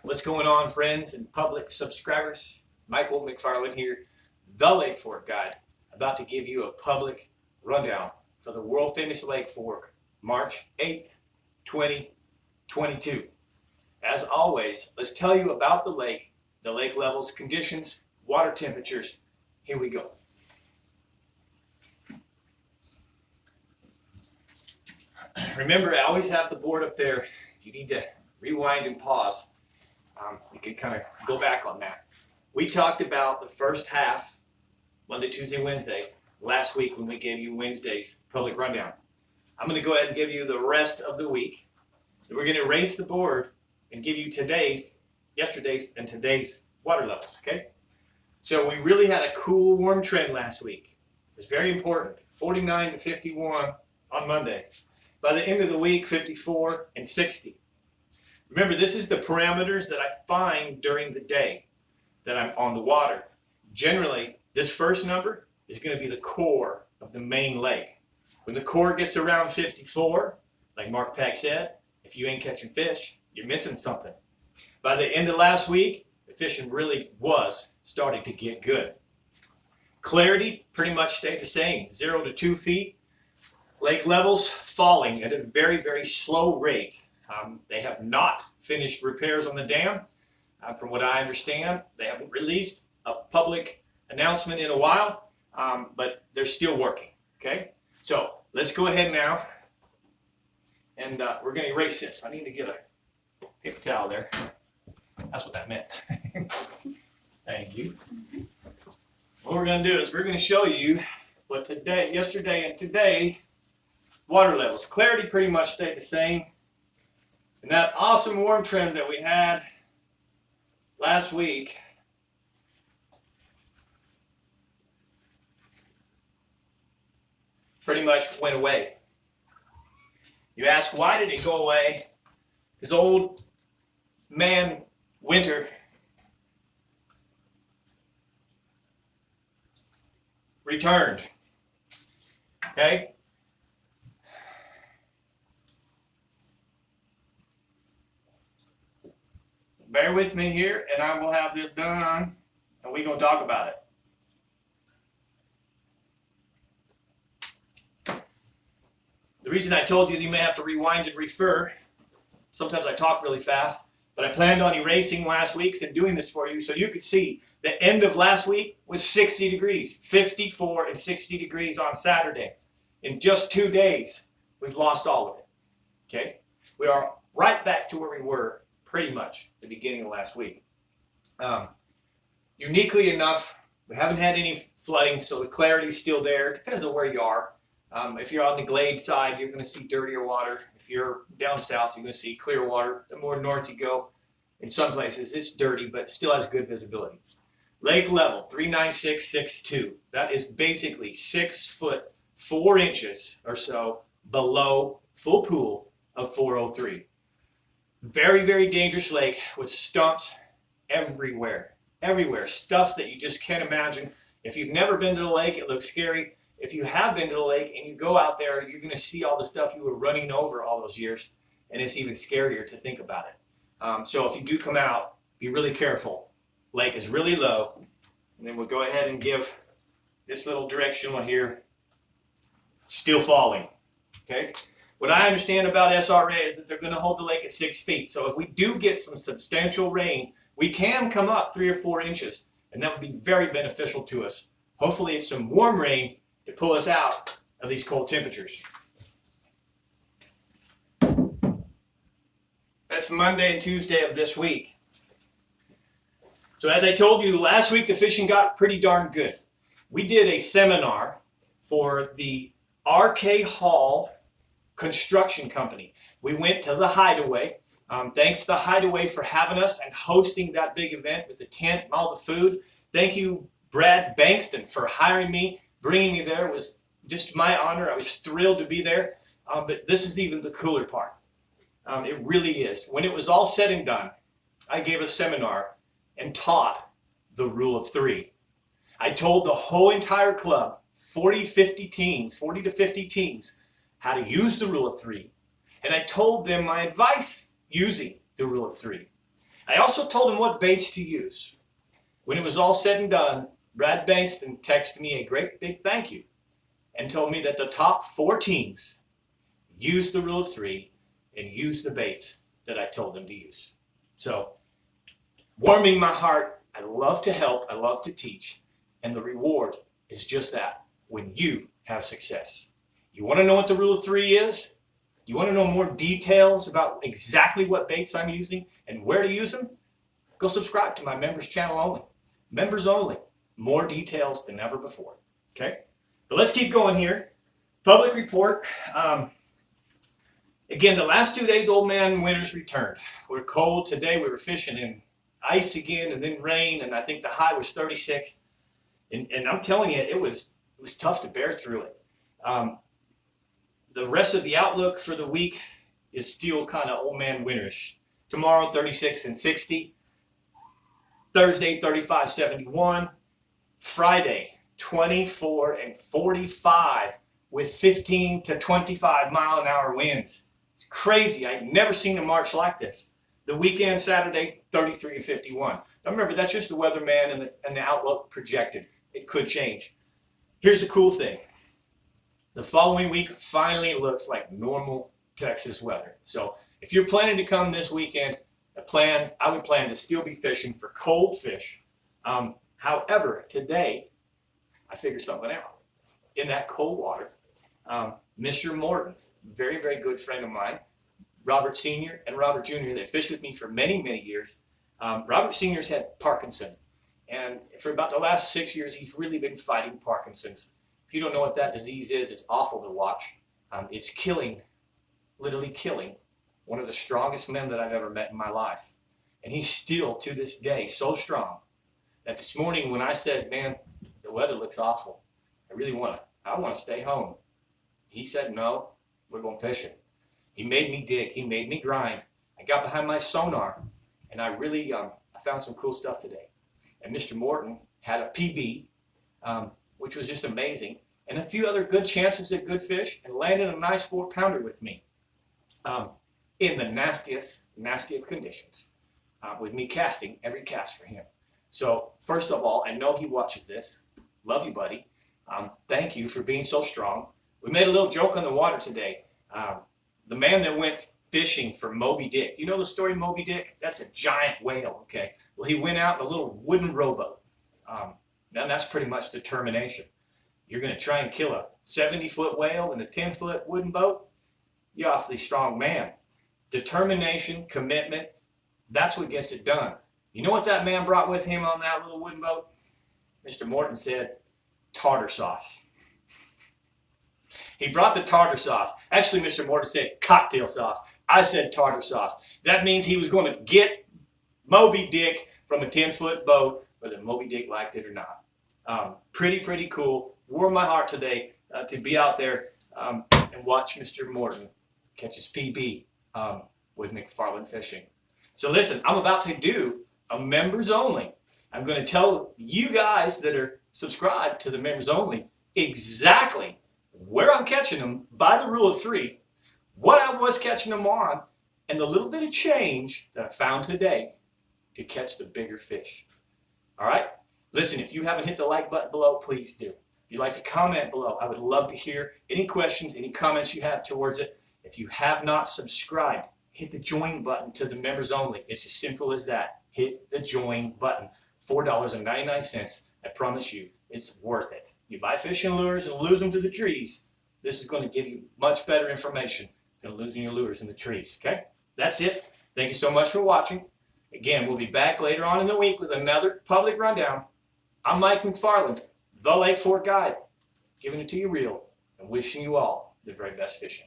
What's going on, friends and public subscribers? Michael McFarland here, the Lake Fork Guide, about to give you a public rundown for the world famous Lake Fork, March 8th, 2022. As always, let's tell you about the lake levels, conditions, water temperatures. Here we go. Remember, I always have the board up there. If you need to rewind and pause, you can kind of go back on that. We talked about the first half, Monday, Tuesday, Wednesday, last week when we gave you Wednesday's public rundown. I'm going to go ahead and give you the rest of the week. So we're going to erase the board and give you yesterday's, and today's water levels, okay? So we really had a cool, warm trend last week. It's very important. 49 to 51 on Monday. By the end of the week, 54 and 60. Remember, this is the parameters that I find during the day that I'm on the water. Generally, this first number is going to be the core of the main lake. When the core gets around 54, like Mark Peck said, if you ain't catching fish, you're missing something. By the end of last week, the fishing really was starting to get good. Clarity pretty much stayed the same, 0 to 2 feet. Lake levels falling at a very, very slow rate. They have not finished repairs on the dam. From what I understand, they haven't released a public announcement in a while, but they're still working, okay? So let's go ahead now, and we're going to erase this. I need to get a paper towel there. That's what that meant. Thank you. What we're going to do is we're going to show you what yesterday and today water levels. Clarity pretty much stayed the same. And that awesome warm trend that we had last week pretty much went away. You ask, why did it go away? Because old man Winter returned. Okay? Bear with me here, and I will have this done, and we're going to talk about it. The reason I told you may have to rewind and refer, sometimes I talk really fast, but I planned on erasing last week's and doing this for you so you could see the end of last week was 60 degrees, 54 and 60 degrees on Saturday. In just 2 days, we've lost all of it, okay? We are right back to where we were pretty much the beginning of last week. Uniquely enough, we haven't had any flooding, so the clarity is still there. Depends on where you are. If you're on the glade side, you're going to see dirtier water. If you're down south, you're going to see clear water. The more north you go, in some places, it's dirty, but still has good visibility. Lake level, 39662. That is basically 6 foot 4 inches or so below full pool of 403. Very, very dangerous lake with stumps everywhere. Everywhere. Stuff that you just can't imagine. If you've never been to the lake, it looks scary. If you have been to the lake and you go out there, you're going to see all the stuff you were running over all those years, and it's even scarier to think about it. So if you do come out, be really careful. Lake is really low. And then we'll go ahead and give this little directional here. Still falling. Okay? What I understand about SRA is that they're going to hold the lake at 6 feet. So if we do get some substantial rain, we can come up 3 or 4 inches, and that would be very beneficial to us. Hopefully it's some warm rain to pull us out of these cold temperatures. That's Monday and Tuesday of this week. So as I told you last week, the fishing got pretty darn good. We did a seminar for the RK Hall Construction Company. We went to the Hideaway. Thanks to the Hideaway for having us and hosting that big event with the tent and all the food. Thank you, Brad Bankston, for hiring me, bringing me there. It was just my honor. I was thrilled to be there. But this is even the cooler part. It really is. When it was all said and done, I gave a seminar and taught the rule of 3. I told the whole entire club, 40 to 50 teams, how to use the rule of 3. And I told them my advice using the rule of 3. I also told him what baits to use. When it was all said and done, Brad Bankston texted me a great big thank you and told me that the top 4 teams used the rule of 3 and used the baits that I told them to use. So, warming my heart, I love to help, I love to teach, and the reward is just that, when you have success. You want to know what the rule of 3 is? You want to know more details about exactly what baits I'm using and where to use them? Go subscribe to my members channel only. Members only. More details than ever before. Okay? But let's keep going here. Public report. Again, the last 2 days, Old Man Winters returned. We're cold. Today we were fishing in ice again and then rain, and I think the high was 36. And I'm telling you, it was tough to bear through it. The rest of the outlook for the week is still kind of Old Man Winterish. Tomorrow, 36 and 60. Thursday, 35, 71. Friday, 24 and 45 with 15 to 25 mile an hour winds. It's crazy. I've never seen a March like this. The weekend, Saturday, 33 and 51. Now remember, that's just the weatherman and the outlook projected. It could change. Here's the cool thing. The following week finally looks like normal Texas weather. So if you're planning to come this weekend, I would plan to still be fishing for cold fish. However, today, I figured something out. In that cold water, Mr. Morton, very, very good friend of mine, Robert Sr. and Robert Jr., they fished with me for many, many years. Robert Sr.'s had Parkinson. And for about the last 6 years, he's really been fighting Parkinson's. If you don't know what that disease is, it's awful to watch. It's killing, literally killing, one of the strongest men that I've ever met in my life. And he's still, to this day, so strong that this morning when I said, man, the weather looks awful, I want to stay home. He said, no, we're going fishing. He made me dig. He made me grind. I got behind my sonar, and I really I found some cool stuff today. And Mr. Morton had a PB, which was just amazing, and a few other good chances at good fish, and landed a nice 4-pounder with me in the nastiest of conditions, with me casting every cast for him. So first of all, I know he watches this. Love you, buddy. Thank you for being so strong. We made a little joke on the water today. The man that went fishing for Moby Dick. You know the story of Moby Dick? That's a giant whale, okay? Well, he went out in a little wooden rowboat. Now that's pretty much determination. You're going to try and kill a 70-foot whale in a 10-foot wooden boat? You're awfully strong man. Determination, commitment, that's what gets it done. You know what that man brought with him on that little wooden boat? Mr. Morton said, tartar sauce. He brought the tartar sauce. Actually, Mr. Morton said cocktail sauce. I said tartar sauce. That means he was going to get Moby Dick from a 10-foot boat, whether Moby Dick liked it or not. Pretty cool. Warmed my heart today to be out there and watch Mr. Morton catch his PB with McFarland Fishing. So listen, I'm about to do a members only. I'm going to tell you guys that are subscribed to the members only exactly where I'm catching them by the rule of 3, what I was catching them on, and the little bit of change that I found today to catch the bigger fish. All right? Listen, if you haven't hit the like button below, please do. If you'd like to comment below, I would love to hear any questions, any comments you have towards it. If you have not subscribed, hit the join button to the members only. It's as simple as that. Hit the join button. $4.99. I promise you, it's worth it. You buy fishing lures and lose them to the trees. This is going to give you much better information than losing your lures in the trees. Okay? That's it. Thank you so much for watching. Again, we'll be back later on in the week with another public rundown. I'm Mike McFarland, the Lake Fork Guide, giving it to you real and wishing you all the very best fishing.